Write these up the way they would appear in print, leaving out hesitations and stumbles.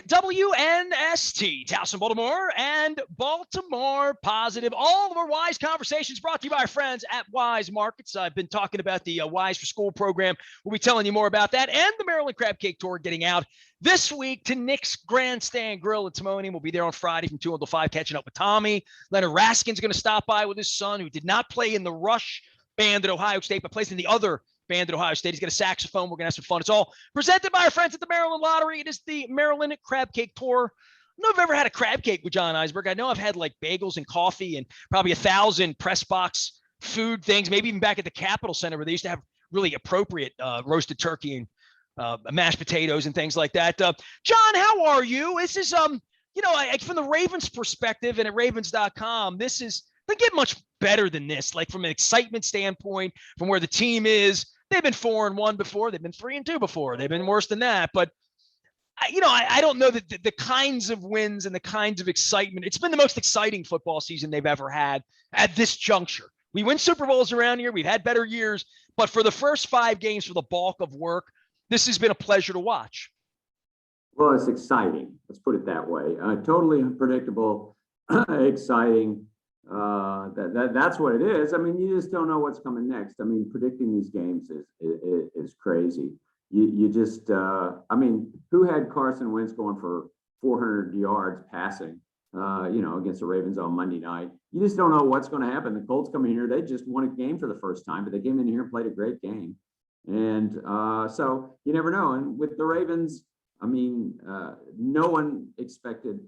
WNST, Towson, Baltimore, and Baltimore Positive. All of our Wise Conversations brought to you by our friends at Wise Markets. I've been talking about the Wise for School program. We'll be telling you more about that, and the Maryland Crab Cake Tour getting out this week to Nick's Grandstand Grill at Timonium. We'll be there on Friday from 2 until 5, catching up with Tommy. Leonard Raskin's going to stop by with his son, who did not play in the Rush band at Ohio State, but plays in the other band at Ohio State. He's got a saxophone. We're going to have some fun. It's all presented by our friends at the Maryland Lottery. It is the Maryland Crab Cake Tour. I don't know if I've ever had a crab cake with John Eisenberg. I know I've had like bagels and coffee and probably 1,000 press box food things, maybe even back at the Capitol Center where they used to have really appropriate roasted turkey and mashed potatoes and things like that. John, how are you? This is, from the Ravens perspective and at ravens.com, this is, they get much better than this, like from an excitement standpoint, from where the team is. They've been 4-1 before. They've been 3-2 before. They've been worse than that. But, I don't know that the kinds of wins and the kinds of excitement. It's been the most exciting football season they've ever had at this juncture. We win Super Bowls around here. We've had better years. But for the first 5 games, for the bulk of work, this has been a pleasure to watch. Well, it's exciting. Let's put it that way. Totally unpredictable, exciting. That's what it is. I mean, you just don't know what's coming next. I mean, predicting these games is crazy. You just, who had Carson Wentz going for 400 yards passing, against the Ravens on Monday night? You just don't know what's going to happen. The Colts come in here, they just won a game for the first time, but they came in here and played a great game. And so you never know. And with the Ravens, no one expected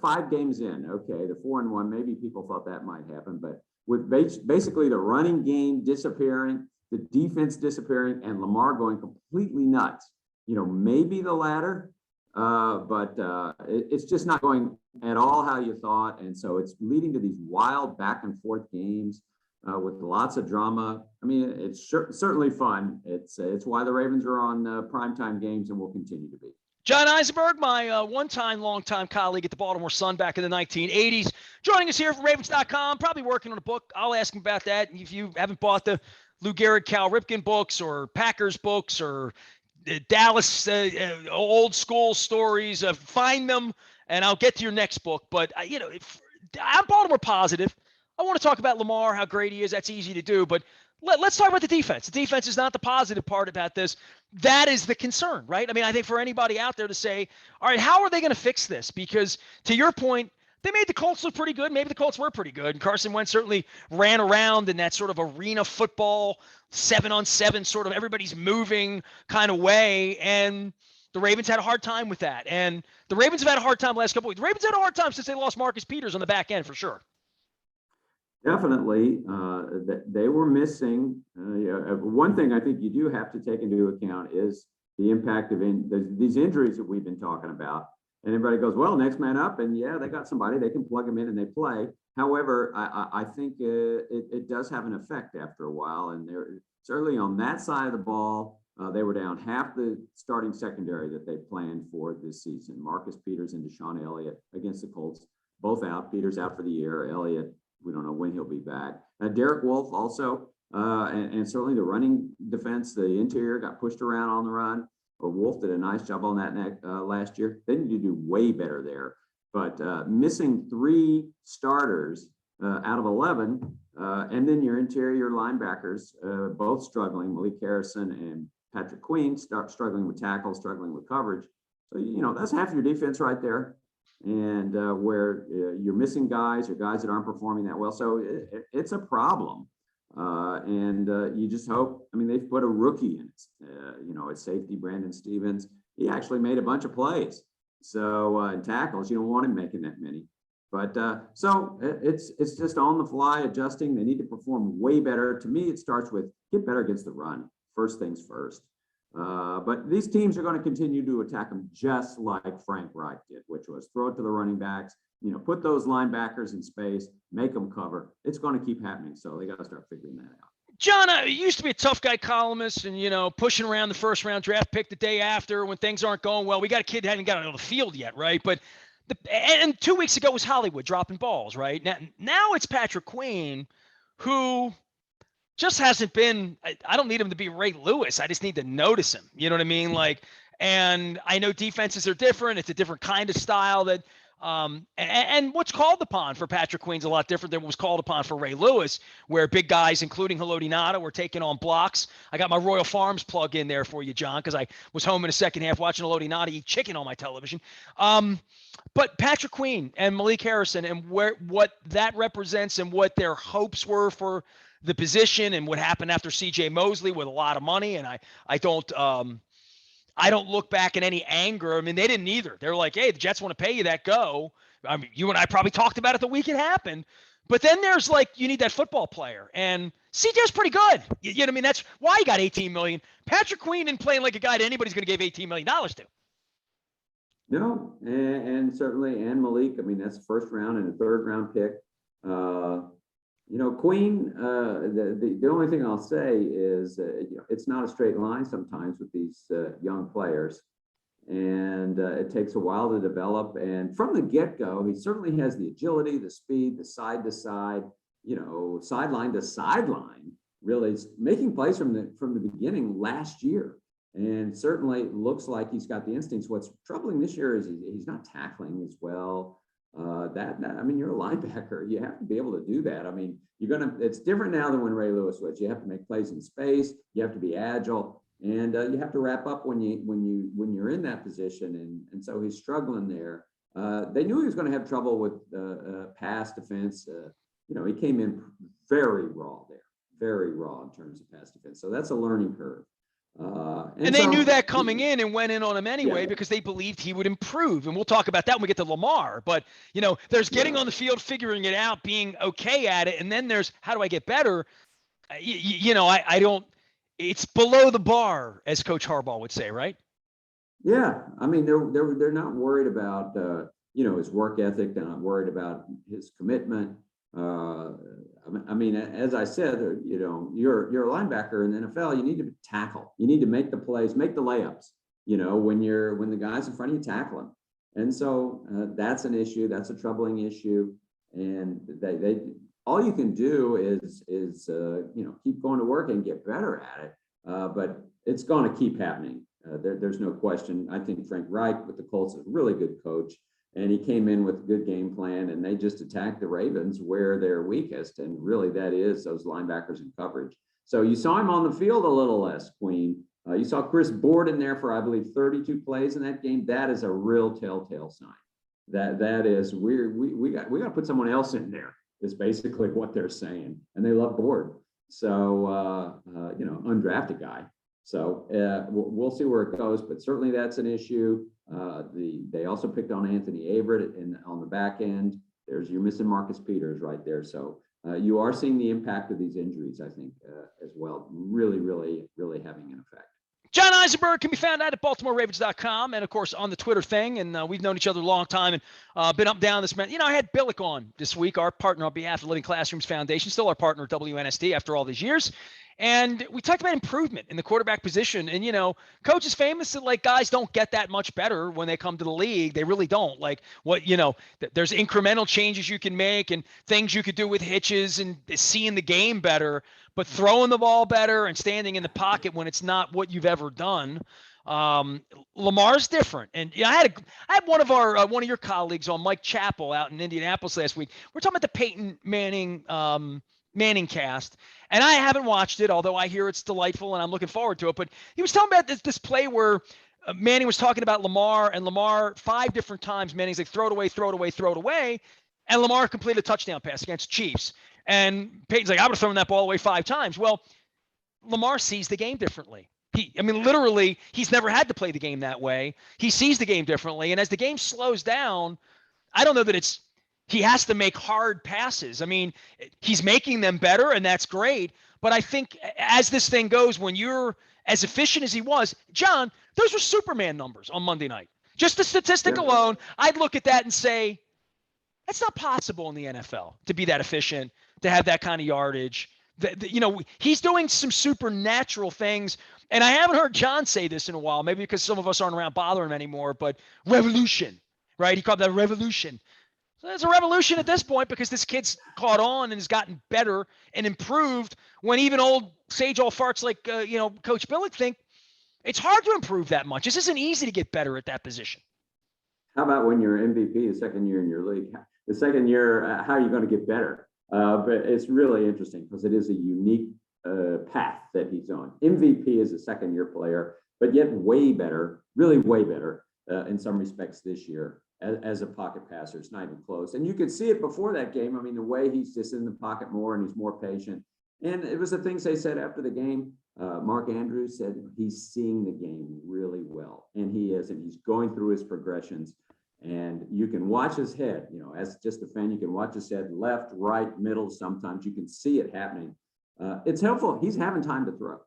5 games in, okay, the 4-1, maybe people thought that might happen, but with basically the running game disappearing, the defense disappearing, and Lamar going completely nuts, maybe the latter, but it's just not going at all how you thought. And so it's leading to these wild back and forth games with lots of drama. I mean, it's certainly fun. It's why the Ravens are on primetime games and will continue to be. John Eisenberg, my one-time, long-time colleague at the Baltimore Sun back in the 1980s, joining us here from Ravens.com, probably working on a book. I'll ask him about that. If you haven't bought the Lou Gehrig, Cal Ripken books or Packers books or Dallas old school stories, find them, and I'll get to your next book. But, I'm Baltimore positive. I want to talk about Lamar, how great he is. That's easy to do. But let's talk about the defense. The defense is not the positive part about this. That is the concern, right? I mean, I think for anybody out there to say, all right, how are they going to fix this? Because to your point, they made the Colts look pretty good. Maybe the Colts were pretty good. And Carson Wentz certainly ran around in that sort of arena football, 7-on-7 sort of everybody's moving kind of way. And the Ravens had a hard time with that. And the Ravens have had a hard time the last couple of weeks. The Ravens had a hard time since they lost Marcus Peters on the back end for sure. Definitely, they were missing. One thing I think you do have to take into account is the impact of these injuries that we've been talking about. And everybody goes, well, next man up. And yeah, they got somebody, they can plug them in and they play. However, I think it does have an effect after a while. And certainly on that side of the ball, they were down half the starting secondary that they planned for this season. Marcus Peters and Deshaun Elliott against the Colts, both out. Peters out for the year. Elliott, we don't know when he'll be back. Derek Wolfe also, and certainly the running defense, the interior got pushed around on the run. But Wolfe did a nice job on that last year. They need to do way better there. But missing 3 starters out of 11, and then your interior linebackers, both struggling, Malik Harrison and Patrick Queen, struggling with tackles, struggling with coverage. So, that's half your defense right there. And where you're missing guys or guys that aren't performing that well. So it's a problem. And you just hope, they've put a rookie in it, at safety, Brandon Stevens. He actually made a bunch of plays. So in tackles, you don't want him making that many. But so it's just on the fly adjusting. They need to perform way better. To me, it starts with get better against the run. First things first. But these teams are going to continue to attack them just like Frank Reich did, which was throw it to the running backs, put those linebackers in space, make them cover. It's going to keep happening. So they got to start figuring that out. John, you used to be a tough guy columnist and, pushing around the first round draft pick the day after when things aren't going well. We got a kid that hadn't got on the field yet, right? But and 2 weeks ago was Hollywood dropping balls, right? Now it's Patrick Queen, who just hasn't been. I don't need him to be Ray Lewis. I just need to notice him. You know what I mean? Like, And I know defenses are different. It's a different kind of style that and what's called upon for Patrick Queen's a lot different than what was called upon for Ray Lewis, where big guys, including Haloti Ngata, were taking on blocks. I got my Royal Farms plug in there for you, John, because I was home in the second half watching Haloti Ngata eat chicken on my television. But Patrick Queen and Malik Harrison and what that represents and what their hopes were for the position and what happened after C.J. Mosley with a lot of money. And I don't look back in any anger. I mean, they didn't either. They're like, hey, the Jets want to pay you that go. I mean, you and I probably talked about it the week it happened. But then there's like, you need that football player. And CJ's pretty good. You know what I mean? That's why he got $18 million. Patrick Queen isn't playing like a guy that anybody's going to give $18 million to. No, and certainly, and Malik, I mean, that's a first round and a third round pick. Queen, the only thing I'll say is, it's not a straight line sometimes with these young players. And it takes a while to develop. And from the get-go, he certainly has the agility, the speed, the side to side, sideline to sideline, really making plays from the beginning last year. And certainly looks like he's got the instincts. What's troubling this year is he's not tackling as well. I mean, you're a linebacker. You have to be able to do that. I mean, it's different now than when Ray Lewis was. You have to make plays in space. You have to be agile, and you have to wrap up when you're in that position. And so he's struggling there. They knew he was going to have trouble with pass defense. He came in very raw in terms of pass defense. So that's a learning curve. And they knew that coming in and went in on him anyway, because they believed he would improve. And we'll talk about that when we get to Lamar. But, there's getting on the field, figuring it out, being okay at it. And then there's, how do I get better? I don't, it's below the bar, as Coach Harbaugh would say, right? Yeah. I mean, they're not worried about, his work ethic. They're not worried about his commitment. I mean, as I said, you're a linebacker in the NFL. You need to tackle. You need to make the plays, make the layups. When the guys in front of you, tackle them. And so that's an issue. That's a troubling issue. And they all you can do is keep going to work and get better at it. But it's going to keep happening. There's no question. I think Frank Reich with the Colts is a really good coach. And he came in with a good game plan, and they just attacked the Ravens where they're weakest. And really that is those linebackers in coverage. So you saw him on the field a little less, Queen. You saw Chris Board in there for, I believe, 32 plays in that game. That is a real telltale sign. That is, we got to put someone else in there, is basically what they're saying. And they love Board. So, undrafted guy. So we'll see where it goes, but certainly that's an issue. They also picked on Anthony Averett on the back end. You're missing Marcus Peters right there. So you are seeing the impact of these injuries, I think, as well. Really, really, really having an effect. John Eisenberg can be found out at BaltimoreRavens.com and, of course, on the Twitter thing. And we've known each other a long time and been up and down this man. I had Billick on this week, our partner on behalf of the Living Classrooms Foundation, still our partner at WNST after all these years. And we talked about improvement in the quarterback position. And, Coach is famous that, guys don't get that much better when they come to the league. They really don't. There's incremental changes you can make and things you could do with hitches and seeing the game better, but throwing the ball better and standing in the pocket when it's not what you've ever done. Lamar's different. And I had one of your colleagues on, Mike Chappell, out in Indianapolis last week. We're talking about the Peyton Manning cast, and I haven't watched it, although I hear it's delightful and I'm looking forward to it. But he was talking about this play where Manning was talking about Lamar, and Lamar 5 different times, Manning's like, throw it away, throw it away, throw it away. And Lamar completed a touchdown pass against Chiefs. And Peyton's like, I would have thrown that ball away 5 times. Well, Lamar sees the game differently. Literally, he's never had to play the game that way. He sees the game differently. And as the game slows down, I don't know that he has to make hard passes. He's making them better, and that's great. But I think as this thing goes, when you're as efficient as he was, John, those were Superman numbers on Monday night. Just the statistic alone, I'd look at that and say, that's not possible in the NFL to be that efficient, to have that kind of yardage. He's doing some supernatural things. And I haven't heard John say this in a while, maybe because some of us aren't around bothering him anymore, but revolution, right? He called that revolution. So it's a revolution at this point because this kid's caught on and has gotten better and improved when even old sage old farts like, Coach Billick think It's hard to improve that much. This isn't easy to get better at that position. How about when you're MVP the second year in your league? The second year, how are you going to get better? But it's really interesting because it is a unique path that he's on. MVP is a second-year player, but yet way better, really way better in some respects this year as a pocket passer. It's not even close. And you could see it before that game. I mean, the way he's just in the pocket more and he's more patient. And it was the things they said after the game. Mark Andrews said he's seeing the game really well, and he is, and he's going through his progressions. And you can watch his head, you know, as just a fan, you can watch his head left, right, middle. Sometimes you can see it happening. It's helpful. He's having time to throw.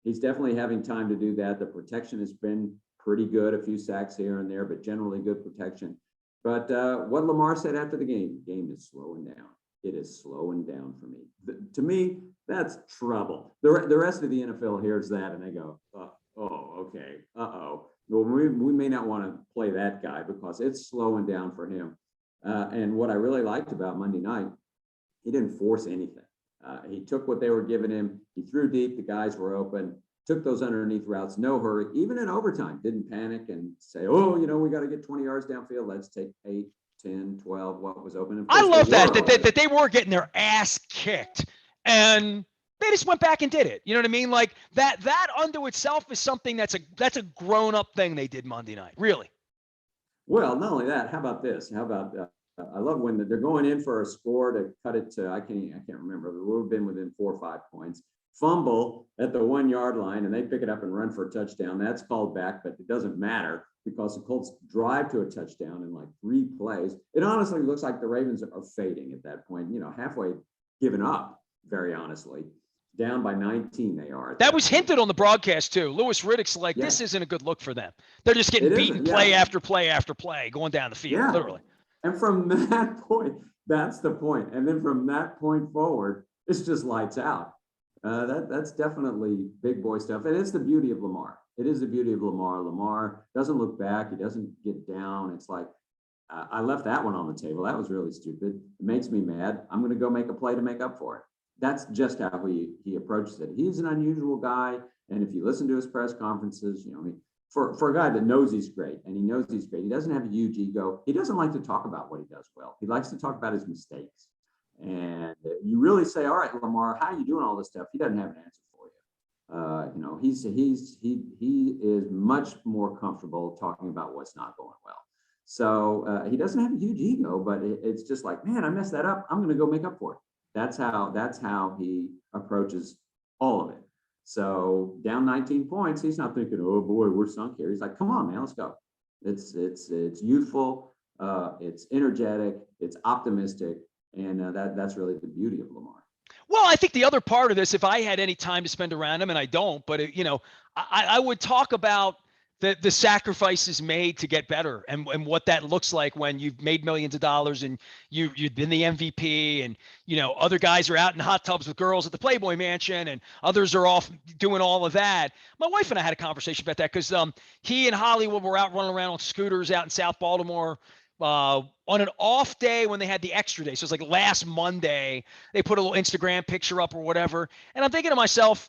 He's definitely having time to do that. The protection has been pretty good, a few sacks here and there, but generally good protection. But what Lamar said after the game is slowing down. It is slowing down for me. To me, that's trouble. The rest of the NFL hears that and they go, okay, well, we may not want to play that guy because it's slowing down for him. And what I really liked about Monday night, he didn't force anything. He took what they were giving him. He threw deep. The guys were open, took those underneath routes, no hurry, even in overtime, didn't panic and say, oh, you know, we got to get 20 yards downfield. Let's take 8, 10, 12, what was open. I love that they were getting their ass kicked and they just went back and did it. You know what I mean? Like that unto itself is something that's a grown up thing they did Monday night. Really. Well, not only that, how about this? How about I love when they're going in for a score to cut it to, I can't remember. We would have been within 4 or 5 points. Fumble at the 1 yard line and they pick it up and run for a touchdown. That's called back, but it doesn't matter because the Colts drive to a touchdown in like 3 plays. It honestly looks like the Ravens are fading at that point, you know, halfway given up, very honestly. Down by 19 they are. That was hinted on the broadcast too. Louis Riddick's like, this isn't a good look for them. They're just getting beaten play after play after play, going down the field, literally. And from that point, that's the point. And then from that point forward, it's just lights out. That's definitely big boy stuff. And it's the beauty of Lamar. It is the beauty of Lamar. Lamar doesn't look back. He doesn't get down. It's like, I left that one on the table. That was really stupid. It makes me mad. I'm going to go make a play to make up for it. That's just how he approaches it. He's an unusual guy. And if you listen to his press conferences, you know, for a guy that knows he's great and he knows he's great, he doesn't have a huge ego. He doesn't like to talk about what he does well. He likes to talk about his mistakes. And you really say, all right, Lamar, how are you doing all this stuff? He doesn't have an answer for you. You know, he is much more comfortable talking about what's not going well. So he doesn't have a huge ego, but it's just like, man, I messed that up. I'm going to go make up for it. That's how he approaches all of it. So down 19 points, he's not thinking, oh boy, we're sunk here. He's like, come on, man, let's go. It's youthful, it's energetic, it's optimistic, and that's really the beauty of Lamar. Well, I think the other part of this, if I had any time to spend around him, and I don't, but you know, I would talk about the sacrifices made to get better and what that looks like when you've made millions of dollars and you've been the MVP and, you know, other guys are out in hot tubs with girls at the Playboy Mansion and others are off doing all of that. My wife and I had a conversation about that because he and Hollywood were out running around on scooters out in South Baltimore on an off day when they had the extra day. So it's like last Monday, they put a little Instagram picture up or whatever. And I'm thinking to myself,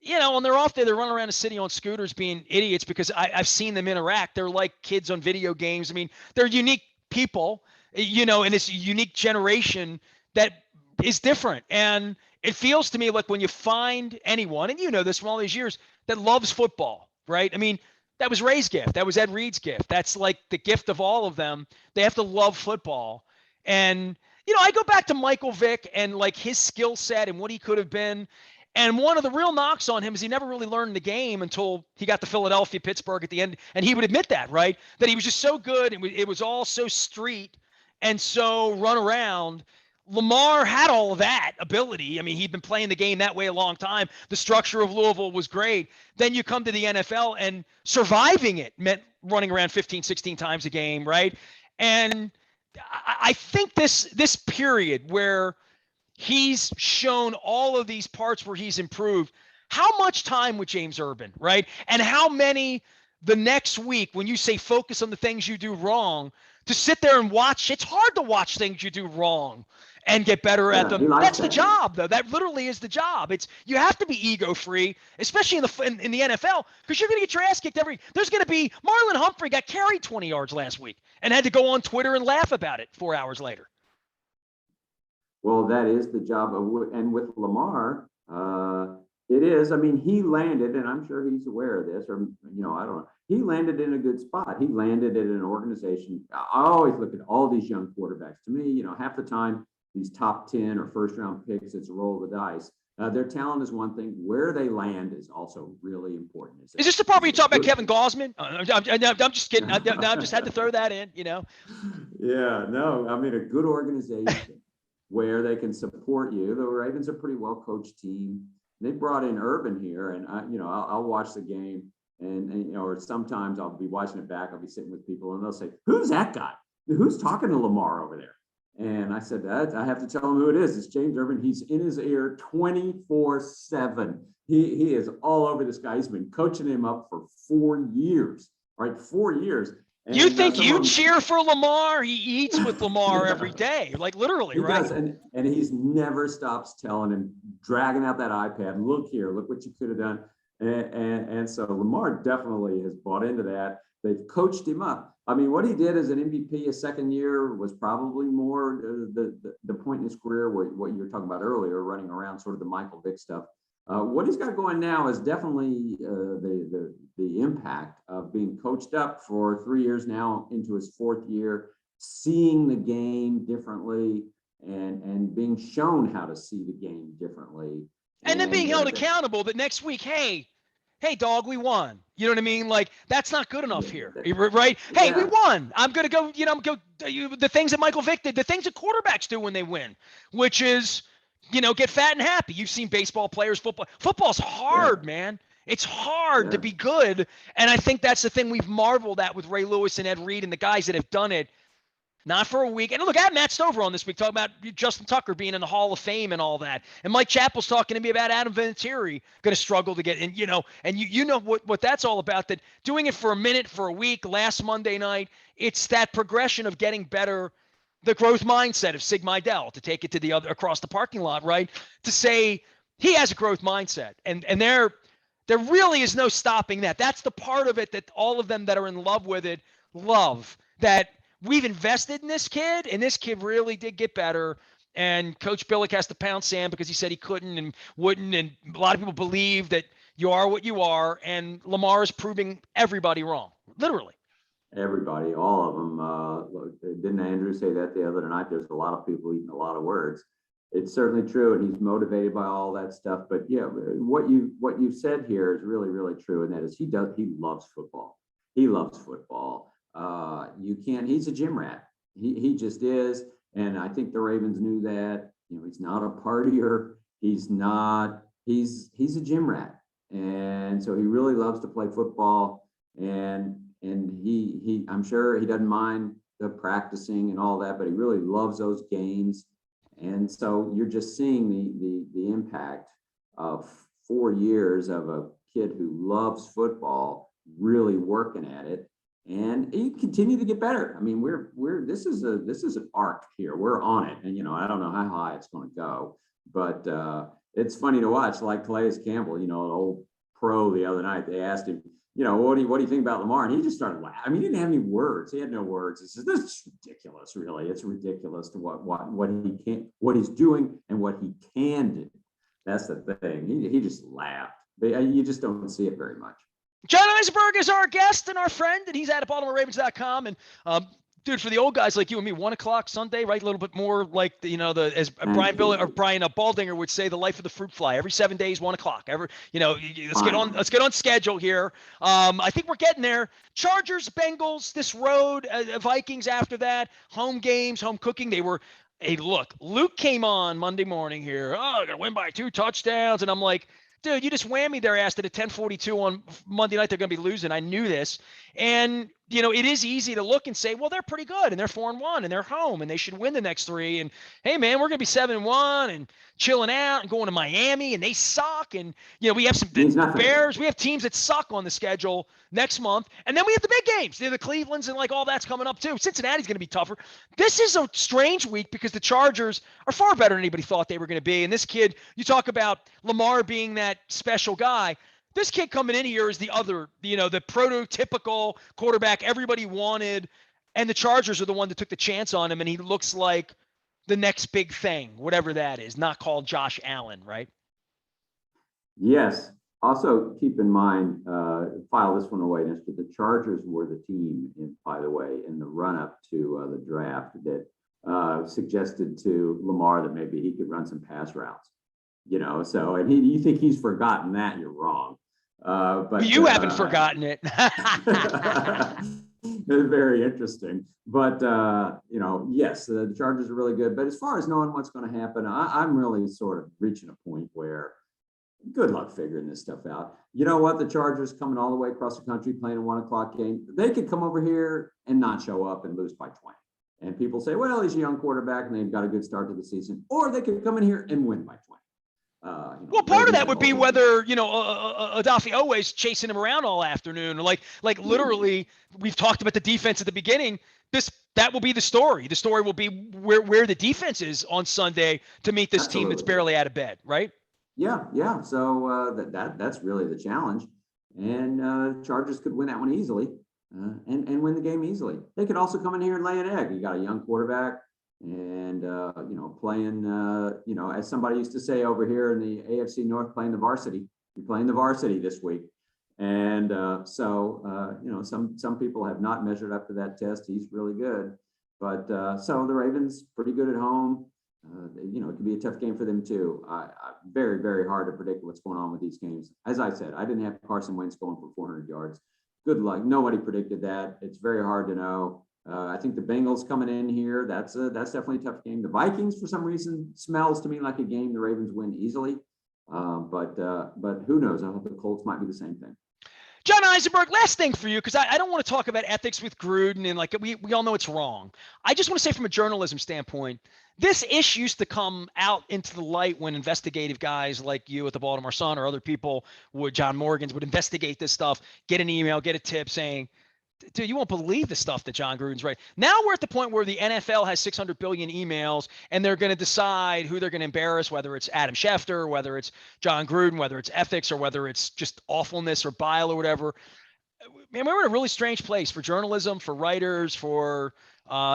you know, on their off day, they're running around the city on scooters being idiots because I've seen them interact. They're like kids on video games. I mean, they're unique people, you know, and it's a unique generation that is different. And it feels to me like when you find anyone, and you know this from all these years, that loves football, right? I mean, that was Ray's gift. That was Ed Reed's gift. That's like the gift of all of them. They have to love football. And, you know, I go back to Michael Vick and like his skill set and what he could have been. And one of the real knocks on him is he never really learned the game until he got to Philadelphia, Pittsburgh at the end. And he would admit that, right? That he was just so good. And it was all so street and so run around. Lamar had all of that ability. I mean, he'd been playing the game that way a long time. The structure of Louisville was great. Then you come to the NFL and surviving it meant running around 15, 16 times a game, right? And I think this period where he's shown all of these parts where he's improved. How much time with James Urban, right? And how many the next week when you say focus on the things you do wrong, to sit there and watch, it's hard to watch things you do wrong and get better at Yeah, them. he likes That's the that. job, though. That literally is the job. It's you have to be ego free, especially in the NFL, because you're going to get your ass kicked There's going to be Marlon Humphrey got carried 20 yards last week and had to go on Twitter and laugh about it 4 hours later. Well, that is the job of, and with Lamar, it is. I mean, he landed, and I'm sure he's aware of this, or I don't know. He landed in a good spot. He landed in an organization. I always look at all these young quarterbacks. To me, half the time these top 10 or first round picks, it's a roll of the dice. Their talent is one thing. Where they land is also really important. Is this the part where you talk about Kevin Gosman? I'm just kidding. I just had to throw that in. Yeah, no. I mean, a good organization where they can support you. The Ravens are a pretty well coached team. They brought in Urban here, and I'll watch the game, and or sometimes I'll be watching it back. I'll be sitting with people, and they'll say, "Who's that guy? Who's talking to Lamar over there?" And I said, I have to tell him who it is. It's James Urban. He's in his ear 24/7. He is all over this guy. He's been coaching him up for 4 years, right? 4 years. And you think you cheer for Lamar? He eats with Lamar every day, like literally, right? He does, and he's never stops telling him, dragging out that iPad. Look here, look what you could have done. And so Lamar definitely has bought into that. They've coached him up. I mean, what he did as an MVP his second year was probably more the point in his career where what you were talking about earlier, running around sort of the Michael Vick stuff. What he's got going now is definitely the impact of being coached up for 3 years now into his fourth year, seeing the game differently and being shown how to see the game differently. And then being held accountable that next week, hey, dog, we won. You know what I mean? Like, that's not good enough here, right? Hey, we won. I'm going to go, the things that Michael Vick did, the things that quarterbacks do when they win, which is, get fat and happy. You've seen baseball players, football's hard, man. It's hard to be good. And I think that's the thing we've marveled at with Ray Lewis and Ed Reed and the guys that have done it. Not for a week. And look, I had Matt Stover on this week talking about Justin Tucker being in the Hall of Fame and all that. And Mike Chappell's talking to me about Adam Vinatieri going to struggle to get in, and you know what that's all about, that doing it for a minute, for a week, last Monday night, it's that progression of getting better, the growth mindset of Sig Mejdal, to take it to the other across the parking lot, right? To say he has a growth mindset. And there really is no stopping that. That's the part of it that all of them that are in love with it love, that we've invested in this kid, and this kid really did get better. And Coach Billick has to pound Sam because he said he couldn't and wouldn't. And a lot of people believe that you are what you are. And Lamar is proving everybody wrong, literally. Everybody, all of them. Didn't Andrew say that the other night? There's a lot of people eating a lot of words. It's certainly true, and he's motivated by all that stuff. But yeah, what you've said here is really, really true, and that is he loves football. He loves football. He's a gym rat. He just is. And I think the Ravens knew that. He's not a partier. He's a gym rat. And so he really loves to play football. And I'm sure he doesn't mind the practicing and all that, but he really loves those games. And so you're just seeing the impact of 4 years of a kid who loves football, really working at it. And he continue to get better. I mean, this is an arc here. We're on it, and I don't know how high it's going to go, but it's funny to watch. Like Calais Campbell, an old pro, the other night, they asked him, what do you think about Lamar? And he just started laughing. I mean, he didn't have any words. He had no words. He says, "This is ridiculous. Really, it's ridiculous to what he's doing and what he can do." That's the thing. He just laughed. You just don't see it very much. John Eisenberg is our guest and our friend, and he's at BaltimoreRavens.com. And dude, for the old guys like you and me, 1 o'clock Sunday, right? A little bit more like as Brian Baldinger would say, the life of the fruit fly. Every 7 days, 1 o'clock. Let's get on schedule here. I think we're getting there. Chargers, Bengals, this road, Vikings after that, home games, home cooking. They were. Hey, look, Luke came on Monday morning here. Oh, gonna win by 2 touchdowns, and I'm like, dude, you just whammied their ass to the 10:42 on Monday night. They're going to be losing. I knew this. And, it is easy to look and say, well, they're pretty good and they're 4-1 and they're home and they should win the next 3. And hey, man, we're going to be 7-1 and chilling out and going to Miami and they suck. And, we have some Bears. We have teams that suck on the schedule next month. And then we have the big games. The Clevelands and all that's coming up too. Cincinnati's going to be tougher. This is a strange week because the Chargers are far better than anybody thought they were going to be. And this kid, you talk about Lamar being that special guy. This kid coming in here is the other, the prototypical quarterback everybody wanted. And the Chargers are the one that took the chance on him. And he looks like the next big thing, whatever that is, not called Josh Allen, right? Yes. Also, keep in mind, file this one away, Nestor, the Chargers were the team, by the way, in the run-up to the draft that suggested to Lamar that maybe he could run some pass routes. So, and you think he's forgotten that, you're wrong. But you haven't forgotten it. Very interesting. But, yes, the Chargers are really good. But as far as knowing what's going to happen, I'm really sort of reaching a point where good luck figuring this stuff out. You know what? The Chargers coming all the way across the country playing a 1:00 game. They could come over here and not show up and lose by 20. And people say, well, he's a young quarterback and they've got a good start to the season. Or they could come in here and win by 20. Well, part of that would be whether, Adafi always chasing him around all afternoon. Like literally, we've talked about the defense at the beginning. That will be the story. The story will be where the defense is on Sunday to meet this team that's barely out of bed, right? Yeah. So that's really the challenge. And Chargers could win that one easily and win the game easily. They could also come in here and lay an egg. You got a young quarterback. And, playing, as somebody used to say over here in the AFC North, playing the varsity. You're playing the varsity this week. And some people have not measured up to that test. He's really good. But so the Ravens, pretty good at home. It could be a tough game for them, too. Very, very hard to predict what's going on with these games. As I said, I didn't have Carson Wentz going for 400 yards. Good luck. Nobody predicted that. It's very hard to know. I think the Bengals coming in here, that's definitely a tough game. The Vikings, for some reason, smells to me like a game the Ravens win easily. But who knows? I hope the Colts might be the same thing. John Eisenberg, last thing for you, because I don't want to talk about ethics with Gruden and we all know it's wrong. I just want to say from a journalism standpoint, this issue used to come out into the light when investigative guys like you at the Baltimore Sun or other people John Morgans would investigate this stuff, get an email, get a tip saying, dude, you won't believe the stuff that John Gruden's right. Now we're at the point where the NFL has 600 billion emails and they're going to decide who they're going to embarrass, whether it's Adam Schefter, whether it's John Gruden, whether it's ethics or whether it's just awfulness or bile or whatever. Man, we're in a really strange place for journalism, for writers, for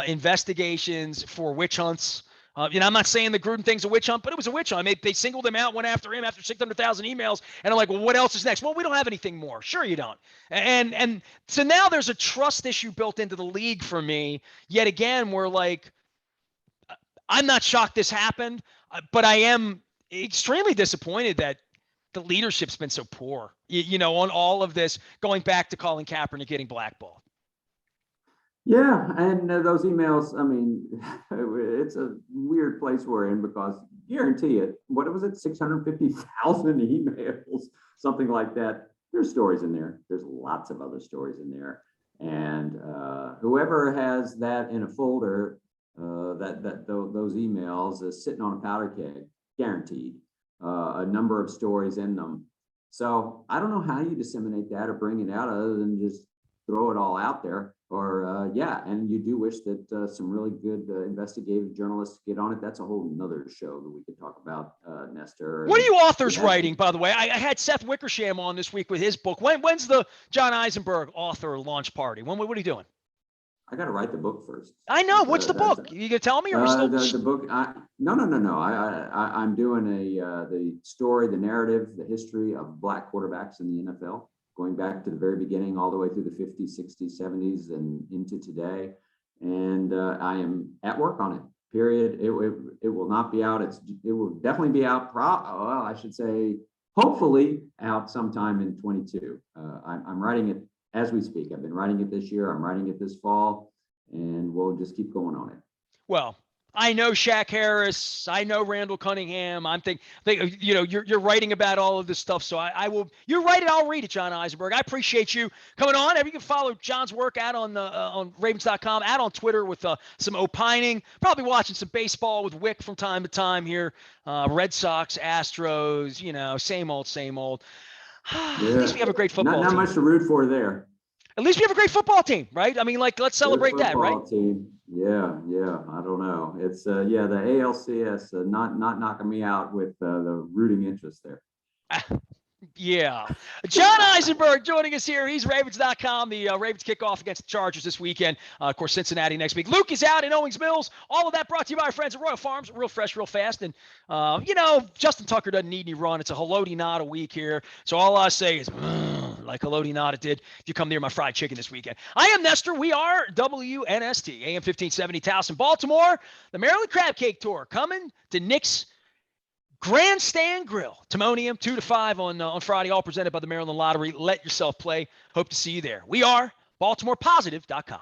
investigations, for witch hunts. I'm not saying the Gruden thing's a witch hunt, but it was a witch hunt. They singled him out, went after him after 600,000 emails. And I'm like, well, what else is next? Well, we don't have anything more. Sure you don't. And so now there's a trust issue built into the league for me. Yet again, we're like, I'm not shocked this happened, but I am extremely disappointed that the leadership's been so poor, on all of this, going back to Colin Kaepernick getting blackballed. Yeah, and those emails, it's a weird place we're in because guarantee it, what was it, 650,000 emails, something like that. There's stories in there. There's lots of other stories in there. And whoever has that in a folder, those emails is sitting on a powder keg, guaranteed, a number of stories in them. So I don't know how you disseminate that or bring it out other than just throw it all out there. And you do wish that some really good investigative journalists get on it. That's a whole nother show that we could talk about, Nestor. What are you authors writing, by the way? I had Seth Wickersham on this week with his book. When's the John Eisenberg author launch party? What are you doing? I got to write the book first. I know. What's the book? You gonna tell me, or still the book? No. I'm doing the story, the narrative, the history of black quarterbacks in the NFL, going back to the very beginning, all the way through the 50s, 60s, 70s, and into today. And I am at work on it. Period. It will not be out. It will definitely be out. I should say, hopefully out sometime in 22. I'm writing it as we speak. I've been writing it this year. I'm writing it this fall, and we'll just keep going on it. Well, I know Shaq Harris. I know Randall Cunningham. I'm thinking, you're writing about all of this stuff. So I will. You write it, I'll read it, John Eisenberg. I appreciate you coming on. You can follow John's work out on Ravens.com, out on Twitter with some opining. Probably watching some baseball with Wick from time to time here. Red Sox, Astros. Same old, same old. At least we have a great football not team. Not much to root for there. At least we have a great football team, right? I mean, let's celebrate that, right? Team. Yeah. I don't know. It's the ALCS not knocking me out with the rooting interest there. Yeah. John Eisenberg joining us here. He's Ravens.com. The Ravens kick off against the Chargers this weekend. Of course, Cincinnati next week. Luke is out in Owings Mills. All of that brought to you by our friends at Royal Farms. Real fresh, real fast. And, Justin Tucker doesn't need any run. It's a Haloti Nada week here. So all I say is, like Haloti Nada did if you come near my fried chicken this weekend. I am Nestor. We are WNST, AM 1570 Towson, Baltimore. The Maryland Crab Cake Tour coming to Nick's Grandstand Grill, Timonium, 2 to 5 on Friday, all presented by the Maryland Lottery. Let yourself play. Hope to see you there. We are BaltimorePositive.com.